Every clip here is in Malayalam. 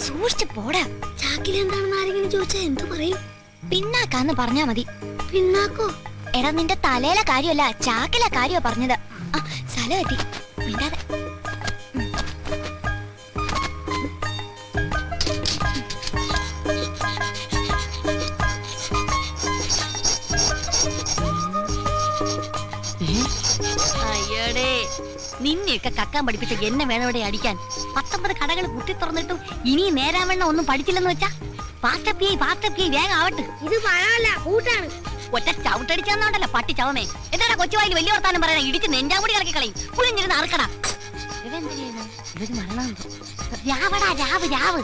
സൂക്ഷിച്ചു പോടാ. ചാക്കിലെന്താണെന്ന് ആരെങ്കിലും ചോദിച്ചാ എന്തു പറയും? പിന്നാക്കാന്ന് പറഞ്ഞാ മതി. പിന്നാക്കോ? എടാ നിന്റെ തലയിലെ കാര്യമല്ല, ചാക്കിലെ കാര്യമാ പറഞ്ഞത്. ആ സ്ഥലം എത്തി. മിണ്ടാതെ. അയ്യടേ, നിന്നെയൊക്കെ കക്കാൻ പഠിപ്പിച്ച എന്നെ വേണോടെ അടിക്കാൻ. 19 കടകൾ കുത്തി തുറന്നിട്ടും ഇനി നേരാവണ്ണം ഒന്നും പഠിച്ചില്ലെന്ന് വെച്ചാ പാസ്റ്റപ്പിയായി വേഗം ആവട്ടെ. ഇത് പഴമല്ല, കൂട്ടാണ്. ഒറ്റ ചവിട്ടടിച്ചാന്നോണ്ടല്ല പട്ടി ചവമേ. എന്താടാ കൊച്ചുവായിൽ വലിയ വർത്താനം പറയാൻ? ഇടിച്ച് നെഞ്ചാമുടി കളക്കി കളയും. കുളിഞ്ഞിരുന്ന് അറക്കടാ. ഇവര് മരണം. രാവടാ രാവ്.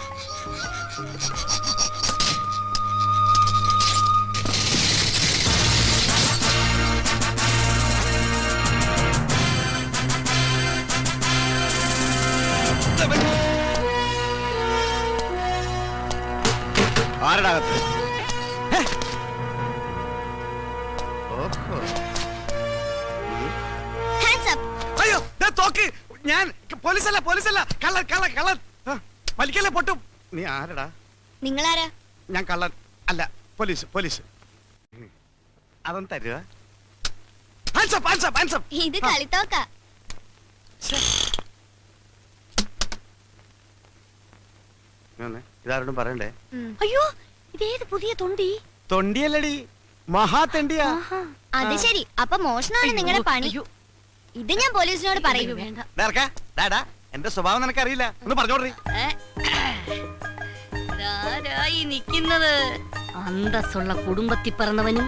ആരടാകത്ത്? അയ്യോ തോക്ക്! ഞാൻ പോലീസല്ല കള്ളൻ. വലിക്കല്ലേ പൊട്ടും. നീ ആരടാ? നിങ്ങളാരാ? ഞാൻ കള്ളൻ അല്ല, പോലീസ്. അതൊന്നും തരുക. ഇത് കളിത്തോക്ക. ഇതാരോടും പറയണ്ടേ? അയ്യോ, ഇതേത് പുതിയ തൊണ്ടി? തൊണ്ടിയല്ലടി, മഹാതെണ്ടിയാ. അത് ശരി, അപ്പൊ മോഷണമാണ് നിങ്ങളുടെ പണി. ഇത് ഞാൻ പോലീസിനോട് പറയും. എന്റെ സ്വഭാവം നിനക്കറിയില്ല, ഒന്ന് പറഞ്ഞോടറി. നിക്കുന്നത് അന്തസ്സുള്ള കുടുംബത്തിൽ പിറന്നവനും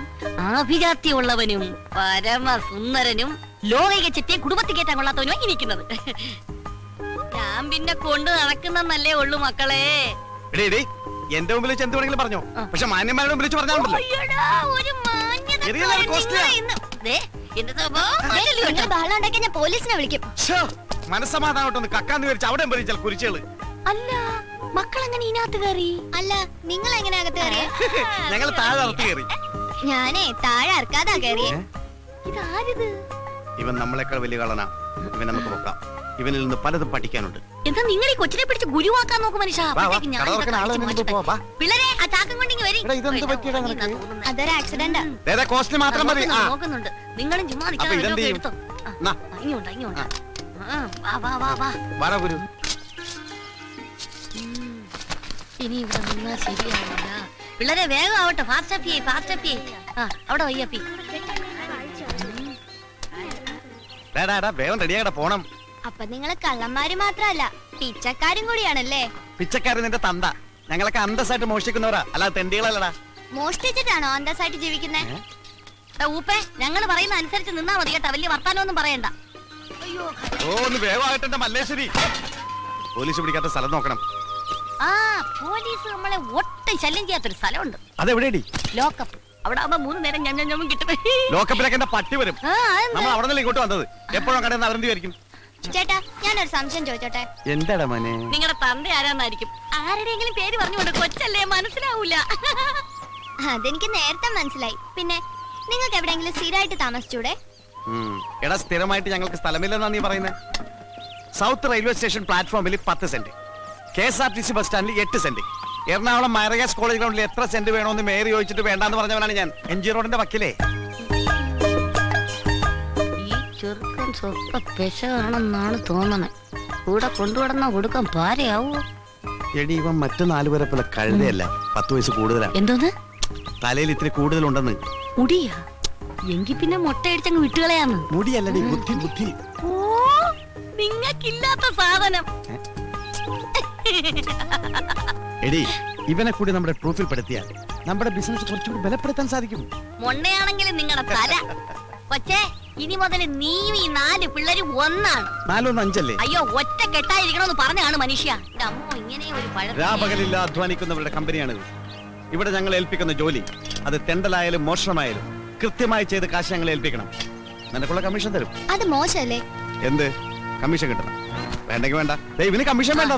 ആഭിജാത്യമുള്ളവനും പരമസുന്ദരനും ലോകിക ചെറ്റിയെ കുടുംബത്തിൽ കയറ്റാൻ കൊള്ളാത്തവനും ഇരിക്കുന്നത്. ഞാൻ പിന്നെ കൊണ്ട് നടക്കുന്നല്ലേ ഉള്ളു മക്കളെ. എന്റെ മുമ്പിൽ വെച്ച് എന്ത് വേണമെങ്കിലും പറഞ്ഞോ, പക്ഷെ മാന്യന്മാരുടെ മുമ്പിൽ വെച്ച് പറഞ്ഞാൽ ഞാൻ പോലീസിനെ വിളിക്കും. മനസ്സമാധാനോട്ടൊന്ന് കക്കാന്ന് വിചാരിച്ച് അവിടെ വിളിച്ചാൽ കുരിച്ചുകള്. അല്ല, മക്കളെങ്ങനെ ഇതിനകത്ത് കയറി? അല്ല, നിങ്ങൾ എങ്ങനെ അകത്ത് കയറിയ? ഞങ്ങൾ താഴെ അകത്ത് കയറി. ഞാനേ താഴെ അറക്കാതാ കയറിയേ. ഇതാരിത്? ഇവൻ നമ്മളെക്കാൾ വലിയ കളനാ. ഇവൻ നമുക്ക് നോക്കാം. ഇവനിൽ നിന്ന് പലതും പഠിക്കാനുണ്ട്. എന്താ നിങ്ങൾ ഈ കൊച്ചിനെ പിടിച്ച് ഗുരുവാക്കാൻ നോക്കും മനുഷ്യ? പിള്ളേരെ ആ ചാക്കം കൊണ്ടിങ്ങി വരി. അതൊരു ആക്സിഡന്റ്. നോക്കുന്നുണ്ട്. നിങ്ങളും ചുമ്മാ എടുത്തോ. ഇങ്ങോട്ടാ. ഇനി ഇവിടെ നിന്നാ ശരിയാവില്ല. പിള്ളേരെ വേഗം ആവട്ടെ. ഫാസ്റ്റ് അപ്പിയേ. അവിടെ വയ്യപ്പി. വേഗം റെഡിയാകട്ടെ, പോണം. അപ്പൊ നിങ്ങള് കള്ളന്മാര് മാത്രല്ല, പിച്ചക്കാരും കൂടിയാണല്ലേ? പിച്ചക്കാരൻ നിന്റെ തന്ത. ഞങ്ങളൊക്കെ അന്തസ്സായിട്ട് മോഷ്ടിക്കുന്നവരാ, അല്ലാതെ തെണ്ടികളല്ലടാ. മോഷ്ടിച്ചിട്ടാണോ അന്തസ്സായിട്ട് ജീവിക്കുന്നേ? ഊപ്പേ, ഞങ്ങൾ പറയുന്ന അനുസരിച്ച് നിന്നാ മതി കേട്ടാ. വലിയ വർത്താനൊന്നും പറയണ്ട. ഒന്ന് വേഗമാകട്ടെ മല്ലേശ്വരി. പോലീസ് പിടിക്കാത്ത സ്ഥലം നോക്കണം. പോലീസ് നമ്മളെ ഒട്ടും ശല്യം ചെയ്യാത്തൊരു സ്ഥലമുണ്ട്. അതെവിടെയാടി? ലോക്കപ്പ്. അവിടെ ആവുമ്പോ 3 നേരം ഞമ്മ കിട്ടും. ലോക്കപ്പിലൊക്കെ എന്റെ പട്ടി വരും. നമ്മൾ അവിടെ നിന്ന് ഇങ്ങോട്ട് വന്നത്. എപ്പോഴും കടന്ന് അവരെന്തായിരിക്കും? ചേട്ടാ, ഞാനൊരു സംശയം ചോദിച്ചോട്ടെ? എന്താടാ മോനെ? നിങ്ങളുടെ തന്ത ആരാന്നായിരിക്കും. ആരുടെയെങ്കിലും പേര് പറഞ്ഞുകൊണ്ട് കൊച്ചല്ലേ, മനസ്സിലാവൂല. അതെനിക്ക് നേരത്തെ മനസ്സിലായി. പിന്നെ നിങ്ങൾക്ക് എവിടെയെങ്കിലും സ്ഥിരമായിട്ട് താമസിച്ചൂടെ? എടാ, സ്ഥിരമായിട്ട് ഞങ്ങൾക്ക് സ്ഥലമില്ലെന്നാ നീ പറയുന്നത്. സൗത്ത് റെയിൽവേ സ്റ്റേഷൻ പ്ലാറ്റ്ഫോമിൽ 10 സെന്റ്, KSRTC ബസ് സ്റ്റാൻഡിൽ 8 സെന്റ്, എറണാകുളം മൈറഗാസ് കോളേജ് ഗ്രൗണ്ടിൽ എത്ര സെന്റ് വേണമെന്ന് മേയർ ചോദിച്ചിട്ട് വേണ്ടാന്ന് പറഞ്ഞവനാണ് ഞാൻ. MG റോഡിന്റെ വക്കിലേ. ഈ ചെറുക്കൻ സ്വപ്പ പെശാണെന്നാണ് തോന്നണേ. കൂടെ കൊണ്ടുവിടുന്ന കൊടുക്കാൻ പാരയാവോ? എടി, ഇവൻ മറ്റു 4 പേരെ പോലെ കഴുതയല്ല, 10 വയസ്സ് കൂടുതലാ. എന്തോന്ന്? തലയിൽ ഇത്തിരി കൂടുതലുണ്ടെന്ന്. മുടിയാ? എങ്കി പിന്നെ മുട്ടയടിച്ചങ്ങ് വിട്ടുകളയാന്ന്. മുടിയല്ലടി, ബുദ്ധി. ഓ, നിങ്ങൾക്കില്ലാത്ത സാധനം. എടി, ഇവനെ കൂടി നമ്മുടെ പ്രൂഫിൽ പെടുത്തിയാൽ നമ്മുടെ ബിസിനസ് കുറച്ചുകൂടി ബലപ്പെടുത്താൻ സാധിക്കും. മൊണ്ണയാണെങ്കിലും നിങ്ങളുടെ തല. കൊച്ചേ, ഇനി മുതൽ നീയും ഈ 4 പിള്ളേരും ഒന്നാണ്. 4 1 5 അല്ലേ? അയ്യോ, ഒറ്റ കെട്ടായിരിക്കണമെന്ന് പറഞ്ഞാണ് മനുഷ്യ. അമ്മോ, ഇങ്ങനെ ഒരു രാപകലില്ല അധ്വാനിക്കുന്നവരുടെ കമ്പനിയാണിത്. ഇവിടെ ഞങ്ങൾ ഏൽപ്പിക്കുന്ന ജോലി, അത് തെണ്ടലായാലും മോഷണമായാലും കൃത്യമായി ചെയ്ത് കാശ് ഞങ്ങൾ ഏൽപ്പിക്കണം. നിനക്കുള്ള കമ്മീഷൻ തരും. അത് മോശമല്ലേ? എന്ത് കമ്മീഷൻ കിട്ടണം? വേണ്ടെങ്കിൽ വേണ്ട. ഇവന് കമ്മീഷൻ വേണ്ട.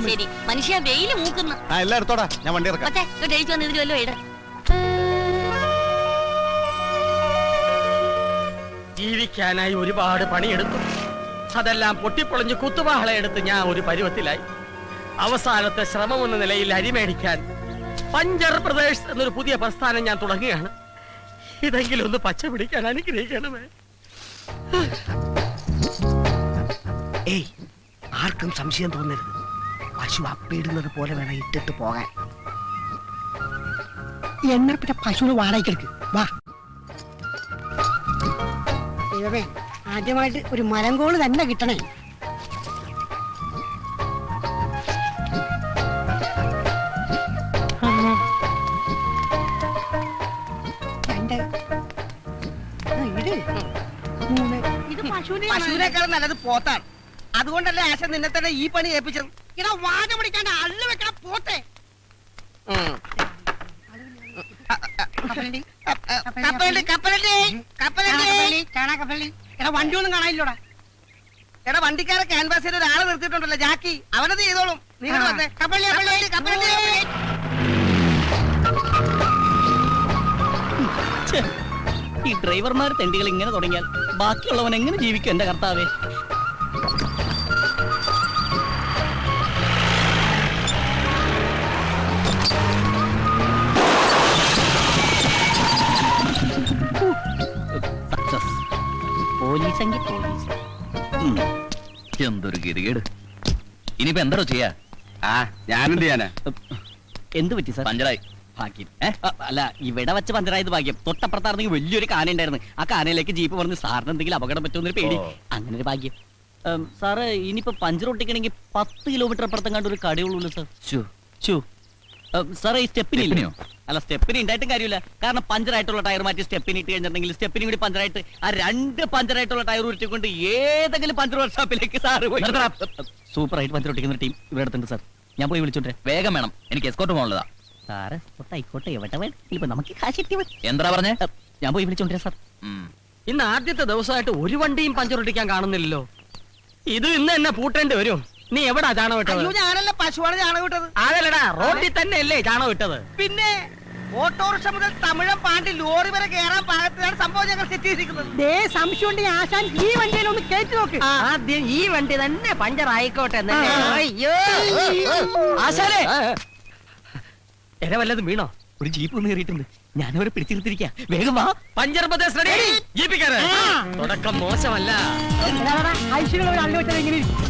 മനുഷ്യ വെയില് മൂക്കുന്നു. എല്ലാം എടുത്തോടാ, ഞാൻ വണ്ടി ഇറക്കാം. ജീവിക്കാനായി ഒരുപാട് പണിയെടുത്തു. അതെല്ലാം പൊട്ടിപ്പൊളിഞ്ഞ് കുത്തുവാള എടുത്ത് ഞാൻ ഒരു പരുവത്തിലായി. അവസാനത്തെ ശ്രമമെന്ന നിലയിൽ അരി മേടിക്കാൻ പഞ്ചർ ബ്രദേഴ്സ് എന്നൊരു പുതിയ പ്രസ്ഥാനം ഞാൻ തുടങ്ങുകയാണ്. ഇതെങ്കിലും ഒന്ന് പച്ച പിടിക്കാൻ അനുഗ്രഹിക്കണമേ. ഏയ്, ആർക്കും സംശയം തോന്നരുത്. പശു അപ്പിടുന്നത് പോലെ വേണം ഇട്ടിട്ട് പോകാൻ. എന്നാ പിന്നെ പശുവിന് വാടകയ്ക്കെടുക്ക്. വാ. ദൈവമേ, ആദ്യമായിട്ട് ഒരു മരങ്കോള് തന്നെ കിട്ടണേ. രണ്ട്, ഇത് പശുവിനേക്കാളും നല്ലത് പോത്താണ്. അതുകൊണ്ടല്ലേ ആശ നിന്നെ തന്നെ ഈ പണി ഏൽപ്പിച്ചത്. ഇടാ വാഴ പിടിക്കാണ്ട് അള്ളു വെക്കാൻ പോട്ടെ. കപ്പലണ്ടി കപ്പലണ്ടി കപ്പലണ്ടി. എടാ വണ്ടി ഒന്നും കാണാനില്ലോടാ. എടാ വണ്ടിക്കാരെ ക്യാൻവാസ് ചെയ്ത് ഒരാളെ നിർത്തിയിട്ടുണ്ടല്ലോ, ജാക്കി. അവനത് ചെയ്തോളും. നിങ്ങൾ വന്നേ. കപ്പലണ്ടി കപ്പലണ്ടി. ഈ ഡ്രൈവർമാർ തെണ്ടികൾ ഇങ്ങനെ തുടങ്ങിയാൽ ബാക്കിയുള്ളവൻ എങ്ങനെ ജീവിക്കും എന്റെ കർത്താവേ? സക്സസ്. പോലീസെങ്കിൽ പോലീസ്. എന്തൊരു ഗതികേട്. ഇനിയിപ്പോ എന്താണോ ചെയ്യാ? ഞാനെന്ത് ചെയ്യാനാ? എന്ത് പറ്റി സാർ? പഞ്ചറായി. ഭാഗ്യം. അല്ല, ഇവിടെ വെച്ച് പഞ്ചറായത് ഭാഗ്യം. തൊട്ടപ്പുറത്തായിരുന്നെങ്കിൽ വലിയൊരു കാന ഉണ്ടായിരുന്നു. ആ കാനയിലേക്ക് ജീപ്പ് പറഞ്ഞ് സാറിന് എന്തെങ്കിലും അപകടം പറ്റുമെന്നൊരു പേടി. അങ്ങനെ ഒരു ഭാഗ്യം. സാറ് ഇനിയിപ്പോ പഞ്ചർ ഒട്ടിക്കണമെങ്കിൽ 10 കിലോമീറ്റർ അപ്പുറത്തും കണ്ട് ഒരു കടയുള്ളൂ സാർ. സാറേ, ഈ സ്റ്റെപ്പിനില്ലയോ? അല്ല, സ്റ്റെപ്പിന് ഉണ്ടായിട്ടും കാര്യമില്ല. കാരണം പഞ്ചറായിട്ടുള്ള ടയർ മാറ്റി സ്റ്റെപ്പിന് ഇട്ട് കഴിഞ്ഞിട്ടുണ്ടെങ്കിൽ സ്റ്റെപ്പിനും കൂടി പഞ്ചറായിട്ട് ആ 2 പഞ്ചറായിട്ടുള്ള ടയർ ഉരുട്ടിക്കൊണ്ട് ഏതെങ്കിലും പഞ്ചർ വർക്ക്ഷോപ്പിലേക്ക് സാറ് പോയി. സൂപ്പറായിട്ട് പഞ്ചർ ഒട്ടിക്കുന്ന ഒരു ടീം ഇവിടെ അടുത്തുണ്ട് സാർ. ഞാൻ പോയി വിളിച്ചോട്ടെ. വേഗം വേണം, എനിക്ക് എസ്കോർട്ട് പോകാനുള്ളതാ. സാറ് ആയിക്കോട്ടെ, എവിടെ വേണം. നമുക്ക് കാശ് എന്താ പറഞ്ഞേ? ഞാൻ പോയി വിളിച്ചോണ്ടിരാ സാർ. ഇന്ന് ആദ്യത്തെ ദിവസമായിട്ട് ഒരു വണ്ടിയും പഞ്ചർ ഒട്ടിക്കാൻ കാണുന്നില്ലല്ലോ. ഇത് ഇന്ന് തന്നെ പൂട്ടേണ്ടി വരും. നീ എവിടാ ചാണകം വിട്ടത്? അയ്യോ, ഞാനല്ല, പശുവാണ് ചാണകം വിട്ടത്. അതല്ലടാ, റോഡിൽ തന്നെ അല്ലേ ചാണകം വിട്ടത്? പിന്നെ ഓട്ടോറിക്ഷ മുതൽ തമിഴം പാണ്ടി ലോറി വരെ കയറാൻ പാകത്തിലാണ് സംഭവം ഞങ്ങൾ സെറ്റ് ചെയ്തിരിക്കുന്നത്. സംശയം ഉണ്ടെങ്കിൽ ആശാൻ ഈ വണ്ടിയിലൊന്ന് കയറ്റി നോക്ക്. ആദ്യം ഈ വണ്ടി തന്നെ പഞ്ചർ ആയിക്കോട്ടെ. അയ്യോ ആശാലേ, എന്നെ വല്ലതും വീണോ? ഒരു ജീപ്പ് ഒന്ന് കയറിയിട്ടുണ്ട്. ഞാനവരെ പിടിച്ചിരുത്തിരിക്കാ. വേഗം വാ. Puncture brothers ready. ജീപ്പിക്കാരെ തുടക്കം മോശമല്ല. ഐശ്വര്യ അള്ളു വെച്ചത് ഇങ്ങനെ ഇരിക്കും.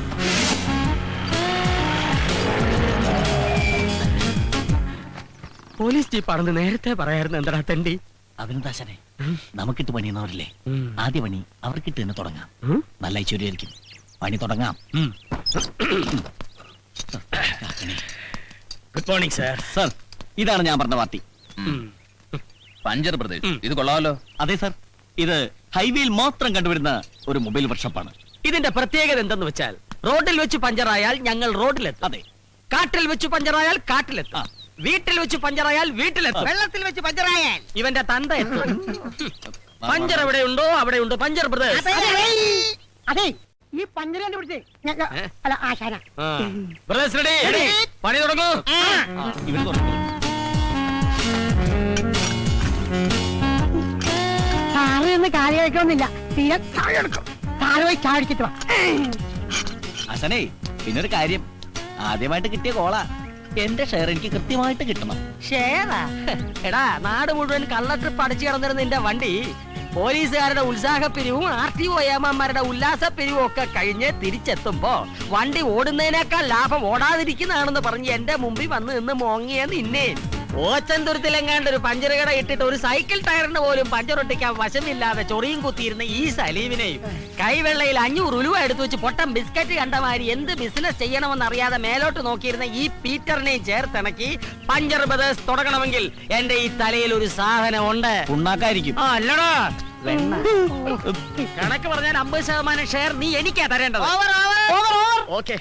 പോലീസ് ജീപ്പാണെന്ന് നേരത്തെ പറയായിരുന്നു. എന്താ തെണ്ടി? അഭിനന്ദാശനെ, നമുക്കിട്ട് പണിയുന്നവരില്ലേ, ആദ്യ പണി അവർക്കിട്ട് തന്നെ തുടങ്ങാം. നല്ല ഐശ്വര്യമായിരിക്കും. പണി തുടങ്ങാം. Good morning sir. സാർ, ഇതാണ് ഞാൻ പറഞ്ഞ പാർട്ടി. പഞ്ചർ ബ്രദേഴ്സ്, ഇത് കൊള്ളാമല്ലോ. അതെ സാർ, ഇത് ഹൈവേയിൽ മാത്രം കണ്ടുവരുന്ന ഒരു മൊബൈൽ വർക്ക്ഷോപ്പാണ്. ഇതിന്റെ പ്രത്യേകത എന്തെന്ന് വെച്ചാൽ, റോഡിൽ വെച്ച് പഞ്ചറായാൽ ഞങ്ങൾ റോഡിലെത്തും. അതെ. കാട്ടിൽ വെച്ച് പഞ്ചറായാൽ കാട്ടിലെത്തും. വീട്ടിൽ വെച്ച് പഞ്ചറായാൽ വീട്ടിലെത്തും. വെള്ളത്തിൽ വെച്ച് പഞ്ചറായാൽ ഇവന്റെ തന്ത എത്തും. പഞ്ചർ എവിടെയുണ്ടോ അവിടെയുണ്ട് പഞ്ചർ ബ്രദേഴ്സ്. അതെ, ഈ പഞ്ചര കണ്ടുപിടിച്ചേ അല്ല ആശാന. Brothers ready. പണി തുടങ്ങൂ. ഇവര് തുടങ്ങി. സാറ് നിന്ന് കാര്യം കഴിക്കണമെന്നില്ല. തീരെ സാറ് പോയി ചാടിച്ചിട്ട് വാ. അസനേ, പിന്നൊരു കാര്യം, ആദ്യമായിട്ട് കിട്ടിയ കോളാ. എന്റെ ഷെയർ എനിക്ക് കൃത്യമായിട്ട് കിട്ടണം. ഷേറാ? എടാ, നാട് മുഴുവൻ കള്ള ട്രിപ്പ് അടിച്ചു കിടന്നിരുന്ന നിന്റെ വണ്ടി പോലീസുകാരുടെ ഉത്സാഹപ്പിരിവും RTO ഏമാന്മാരുടെ ഉല്ലാസപ്പിരിവും ഒക്കെ കഴിഞ്ഞ് തിരിച്ചെത്തുമ്പോ വണ്ടി ഓടുന്നതിനേക്കാൾ ലാഭം ഓടാതിരിക്കുന്നതാണെന്ന് പറഞ്ഞ് എന്റെ മുമ്പിൽ വന്ന് നിന്ന് മോങ്ങിയ നിന്നെ ഓച്ചന്തുരത്തിലെങ്ങാണ്ട് ഒരു പഞ്ചർ കട ഇട്ടിട്ട് ഒരു സൈക്കിൾ ടയറിന് പോലും പഞ്ചർ ഒട്ടിക്കാൻ വശമില്ലാതെ ചൊറിയും കുത്തിയിരുന്ന ഈ സലീമിനെയും കൈവെള്ളയിൽ 500 ഉലുവ എടുത്തു വെച്ച് പൊട്ടം ബിസ്ക്കറ്റ് കണ്ടമാരി എന്ത് ബിസിനസ് ചെയ്യണമെന്ന് അറിയാതെ മേലോട്ട് നോക്കിയിരുന്ന ഈ പീറ്ററിനെയും ചേർത്തിണക്കി പഞ്ചർ ബ്രദേഴ്സ് തുടങ്ങണമെങ്കിൽ എന്റെ ഈ തലയിൽ ഒരു സാധനം ഉണ്ട്. ഉണ്ടാക്കായിരിക്കും. അല്ലടാ, കണക്ക് പറഞ്ഞാൽ 50% ഷെയർ നീ എനിക്കാ തരേണ്ടത്. ഓക്കെ.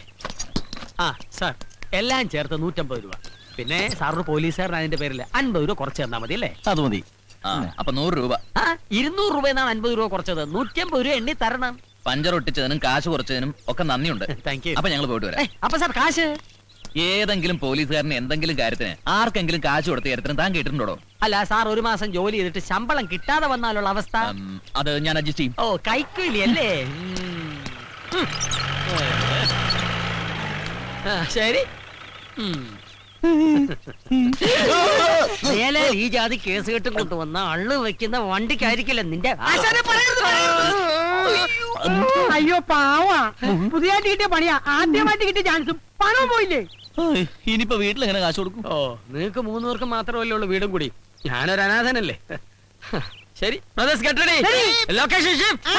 ആ സാർ, എല്ലാം ചേർത്ത് 150 രൂപ. പിന്നെ സാറിന് പോലീസുകാരൻ അതിന്റെ പേരിൽ 50 രൂപ കുറച്ച് തന്നാ മതി അല്ലേ? അത് മതി. അപ്പൊ 100 രൂപ. 200 രൂപ എന്നാണ് 50 രൂപ കുറച്ചത്. 150 രൂപ എണ്ണി തരണം. പഞ്ചർ ഒട്ടിച്ചതിനും കാശ് കുറച്ചതിനും ഒക്കെ നന്ദിയുണ്ട്. Thank you. അപ്പൊ ഞങ്ങൾ പോയിട്ട് വരാം. അപ്പൊ സാർ കാശ്? ഏതെങ്കിലും പോലീസുകാരന് എന്തെങ്കിലും കാര്യത്തിന് ആർക്കെങ്കിലും കാശ് കൊടുത്ത കാര്യത്തിന് താൻ കേട്ടിട്ടുണ്ടോ? അല്ല സാർ, 1 മാസം ജോലി ചെയ്തിട്ട് ശമ്പളം കിട്ടാതെ വന്നാലുള്ള അവസ്ഥ? അത് ഞാൻ അഡ്ജസ്റ്റ് ചെയ്യും. ഓ, കൈക്കൂലി അല്ലേ? ശരി, മേലെ ഈ ജാതി കേസ് കെട്ടും കൊണ്ടുവന്ന അള്ളു വെക്കുന്ന വണ്ടിക്കായിരിക്കില്ല നിന്റെ അയ്യോ പാവാ പുതിയതായിട്ട് കിട്ടിയ പണിയാ ആദ്യമായിട്ട് കിട്ടിയ ചാൻസും പണവും പോയില്ലേ. ഇനിയിപ്പോ വീട്ടിൽ എങ്ങനെ കാശ് കൊടുക്കും? ഓ നിങ്ങക്ക് 3 പേർക്ക് മാത്രമല്ലേ ഉള്ളൂ വീടും കൂടി. ഞാനൊരു അനാഥനല്ലേ. ശരി brothers get ready. Location shift.